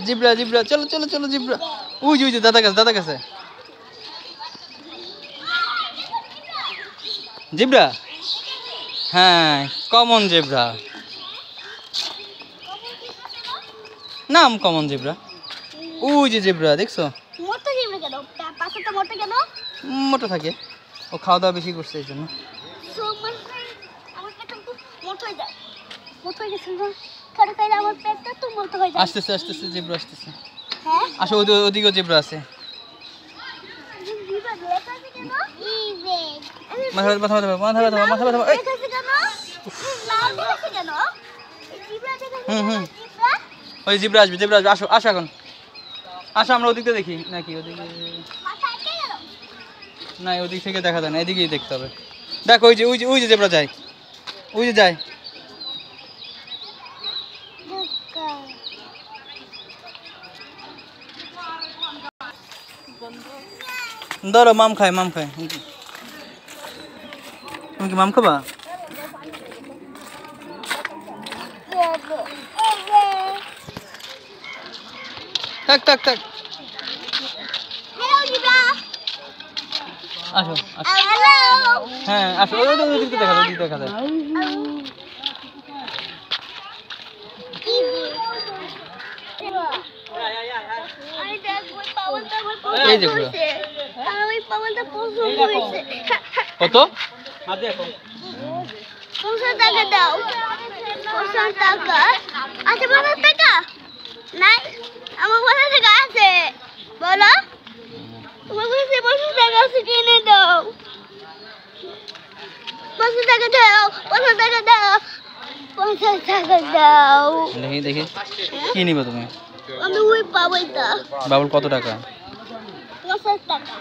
Zebra zebra চলো চলো চলো জিব্রা। ওই যে দাদা কাছে দাদা কাছে জিব্রা। হ্যাঁ কমন জিব্রা, নাম কমন জিব্রা। ওই যে জিব্রা দেখছো, মোটা জিব্রা কেন? পাছাটা মোটা কেন? মোটা থাকে, ও খাওয়া দাওয়া বেশি করছে এই জন্য। আমার পেটটা তো মোটা হয়ে যায়, মোটা হয়ে গেছে না কারণ কারণ আমার পেটটা তো মোটা হয়ে যায়। আসতেছে আসতেছে জিব্রা আসতেছে। হ্যাঁ আসো ওদিকেও জিব্রা আছে। জিব্রা লেখা আছে কেন? মাথা ব্যথা মাথা ব্যথা মাথা ব্যথা মাথা ব্যথা। লেখা আছে কেন? লাল লেখা আছে কেন? এই জিব্রা লেখা আছে হুম। জিব্রা? ওই জিব্রা আসবে জিব্রা আসবে। আসো আসো এখন আসো, আমরা ওদিকে দেখি নাকি ওদিকে মাথা আটকে গেল। না, ওদিক থেকে দেখা যায় না, এদিকেই দেখতে হবে। দেখো ওই যে জিব্রা যায়, ওই যে যায়। ধরো মাম খায় মাম খায়। তুমি কি মাম খাবা? থাক থাক থাক। Hello zebra. আসো আসো। হ্যালো। হ্যাঁ আসো, ওদিকে দেখা যায়, ওদিকে দেখা যায়। এই যে ঘোড়া। কত? 50 টাকা দাও। 50 টাকা? আছে 50 টাকা? নাই, আমার 50 টাকা আছে। বলো, তোমার কাছে 50 টাকা আছে, কিনে দাও। 50 টাকা দাও, 50 টাকা দাও, 50 টাকা দাও। দেখি দেখি কি নিবে তুমি? আমি ওই পাবো এটা। বাবুল কত টাকা? 50 টাকা।